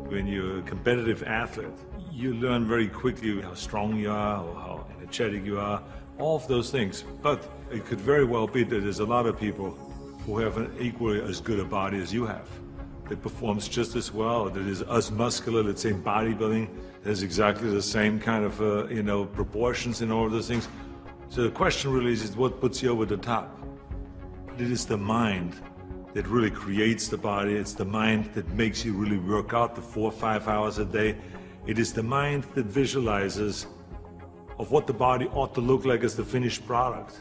When you're a competitive athlete, you learn very quickly how strong you are or how energetic you are, all of those things. But it could very well be that there's a lot of people who have an equally as good a body as you have, that performs just as well, that is as muscular, let's say in bodybuilding, has exactly the same kind of proportions and all of those things. So the question really is what puts you over the top? It is the mind that really creates the body. It's the mind that makes you really work out the 4 or 5 hours a day. It is the mind that visualizes of what the body ought to look like as the finished product.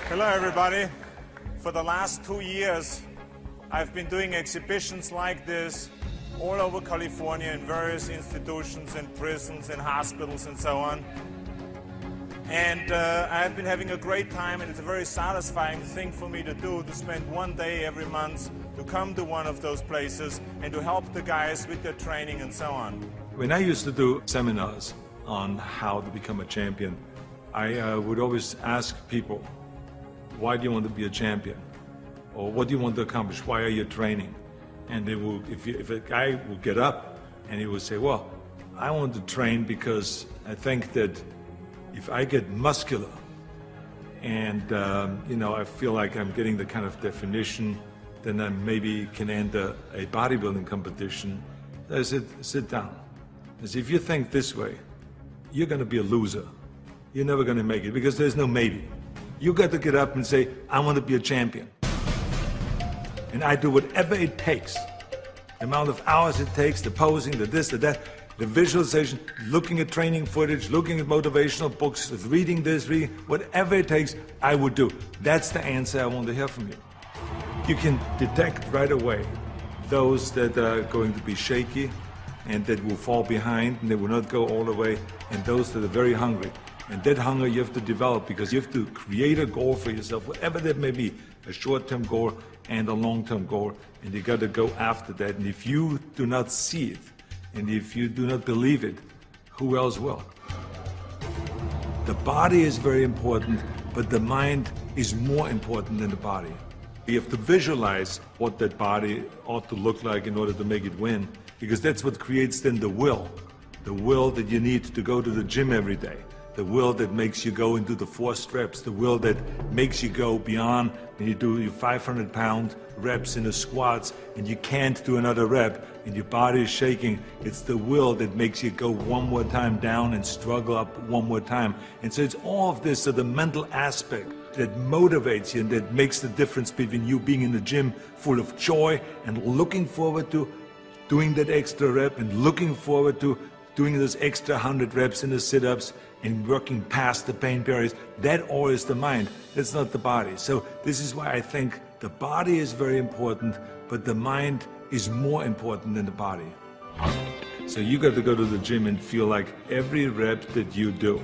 Hello everybody. For the last 2 years, I've been doing exhibitions like this all over California in various institutions and prisons and hospitals and so on. And I've been having a great time, and it's a very satisfying thing for me to do, to spend 1 day every month to come to one of those places and to help the guys with their training and so on. When I used to do seminars on how to become a champion, I would always ask people, why do you want to be a champion? Or what do you want to accomplish? Why are you training? And they will, if a guy will get up and he will say, well, I want to train because I think that if I get muscular and I feel like I'm getting the kind of definition, then I maybe can enter a bodybuilding competition. I said, sit down. I said, if you think this way, you're going to be a loser. You're never going to make it because there's no maybe. You got to get up and say, I want to be a champion. And I do whatever it takes. The amount of hours it takes, the posing, the this, the that, the visualization, looking at training footage, looking at motivational books, reading this, reading, whatever it takes, I would do. That's the answer I want to hear from you. You can detect right away those that are going to be shaky and that will fall behind and they will not go all the way, and those that are very hungry. And that hunger you have to develop because you have to create a goal for yourself, whatever that may be, a short-term goal and a long-term goal, and you got to go after that. And if you do not see it, and if you do not believe it, who else will? The body is very important, but the mind is more important than the body. You have to visualize what that body ought to look like in order to make it win, because that's what creates then the will that you need to go to the gym every day. The will that makes you go into the 4 reps, the will that makes you go beyond when you do your 500-pound reps in the squats and you can't do another rep and your body is shaking. It's the will that makes you go one more time down and struggle up one more time. And so it's all of this, so the mental aspect that motivates you and that makes the difference between you being in the gym full of joy and looking forward to doing that extra rep and looking forward to doing those extra 100 reps in the sit-ups and working past the pain barriers. That all is the mind. That's not the body. So this is why I think the body is very important, but the mind is more important than the body. So you got to go to the gym and feel like every rep that you do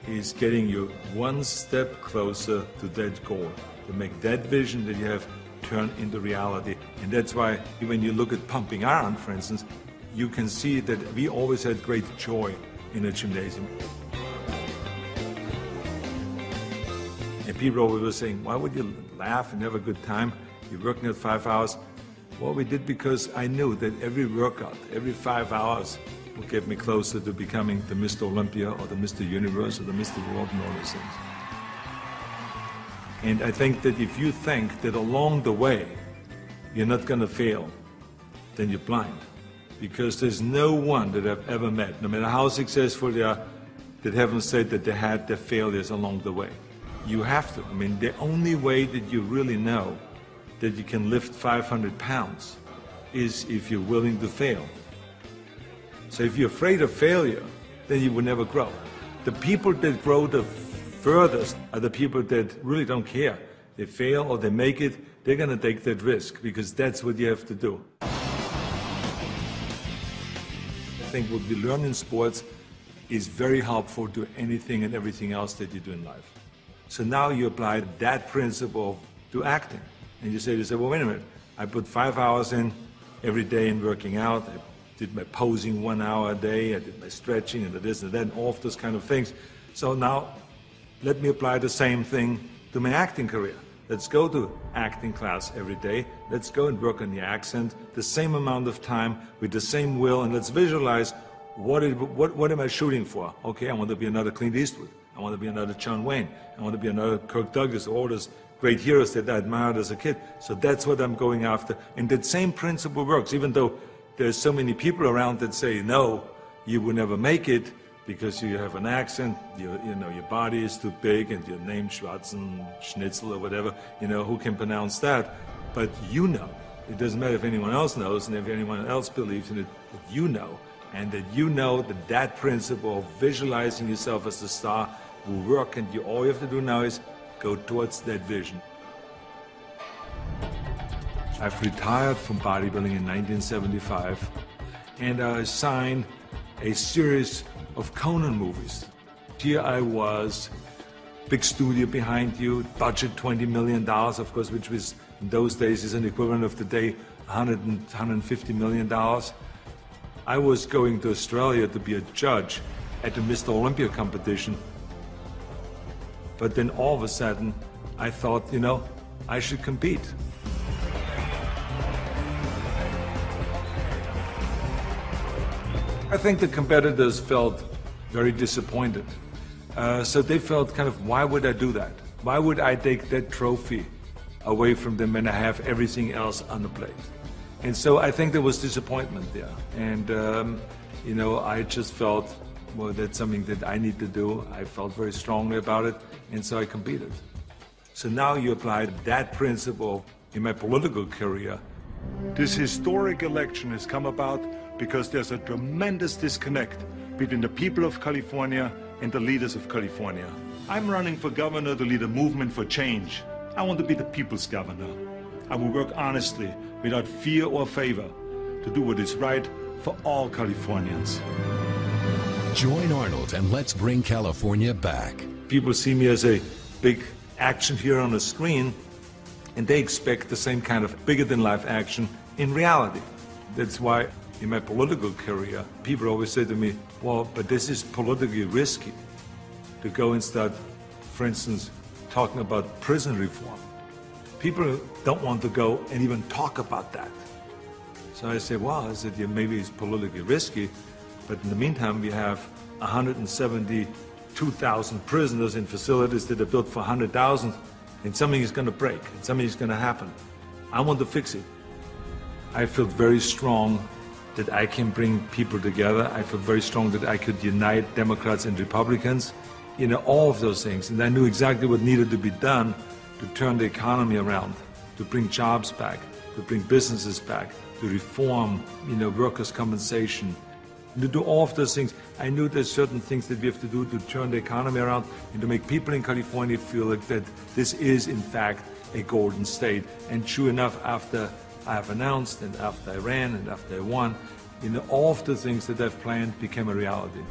is getting you one step closer to that goal, to make that vision that you have turn into reality. And that's why when you look at pumping iron, for instance, you can see that we always had great joy in a gymnasium. And people always were saying, why would you laugh and have a good time? You're working at 5 hours. Well, we did because I knew that every workout, every 5 hours, would get me closer to becoming the Mr. Olympia or the Mr. Universe or the Mr. World and all those things. And I think that if you think that along the way you're not going to fail, then you're blind. Because there's no one that I've ever met, no matter how successful they are, that haven't said that they had their failures along the way. You have to. I mean, the only way that you really know that you can lift 500 pounds is if you're willing to fail. So if you're afraid of failure, then you will never grow. The people that grow the furthest are the people that really don't care. They fail or they make it, they're going to take that risk because that's what you have to do. I think what we learn in sports is very helpful to anything and everything else that you do in life. So now you apply that principle to acting. And you say, well, wait a minute, I put 5 hours in every day in working out, I did my posing 1 hour a day, I did my stretching and the this and that, and all of those kind of things. So now, let me apply the same thing to my acting career. Let's go to acting class every day. Let's go and work on the accent, the same amount of time, with the same will, and let's visualize what am I shooting for? Okay, I want to be another Clint Eastwood. I want to be another John Wayne. I want to be another Kirk Douglas, all those great heroes that I admired as a kid. So that's what I'm going after. And that same principle works, even though there's so many people around that say, no, you will never make it because you have an accent, your body is too big, and your name Schwarzenschnitzel or whatever, who can pronounce that? But you know. It doesn't matter if anyone else knows and if anyone else believes in it, but you know. And that you know that principle of visualizing yourself as a star will work, and all you have to do now is go towards that vision. I've retired from bodybuilding in 1975, and I signed a series of Conan movies. Here I was, big studio behind you, budget $20 million, of course, which was in those days is an equivalent of today, $150 million. I was going to Australia to be a judge at the Mr. Olympia competition. But then all of a sudden, I thought, I should compete. I think the competitors felt very disappointed. So they felt kind of, why would I do that? Why would I take that trophy away from them when I have everything else on the plate? And so I think there was disappointment there. And, I just felt, well, that's something that I need to do. I felt very strongly about it, and so I competed. So now you apply that principle in my political career. This historic election has come about because there's a tremendous disconnect between the people of California and the leaders of California. I'm running for governor to lead a movement for change. I want to be the people's governor. I will work honestly, without fear or favor, to do what is right for all Californians. Join Arnold and let's bring California back. People see me as a big action hero on the screen, and they expect the same kind of bigger-than-life action in reality. That's why in my political career, people always say to me, well, but this is politically risky to go and start, for instance, talking about prison reform. People don't want to go and even talk about that. So I say, well, maybe it's politically risky, but in the meantime, we have 172,000 prisoners in facilities that are built for 100,000, and something is going to break, and something is going to happen. I want to fix it. I feel very strong that I can bring people together. I feel very strong that I could unite Democrats and Republicans, all of those things. And I knew exactly what needed to be done to turn the economy around, to bring jobs back, to bring businesses back, to reform, workers' compensation, and to do all of those things. I knew there's certain things that we have to do to turn the economy around and to make people in California feel like that this is, in fact, a golden state. And true enough, after I have announced, and after I ran, and after I won, all of the things that I've planned became a reality.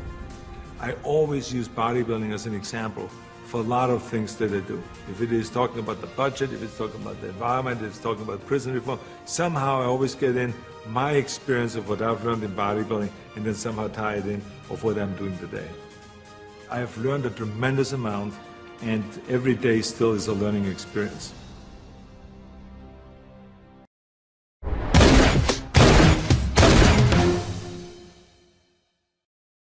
I always use bodybuilding as an example for a lot of things that I do. If it is talking about the budget, if it's talking about the environment, if it's talking about prison reform, somehow I always get in my experience of what I've learned in bodybuilding and then somehow tie it in of what I'm doing today. I have learned a tremendous amount, and every day still is a learning experience.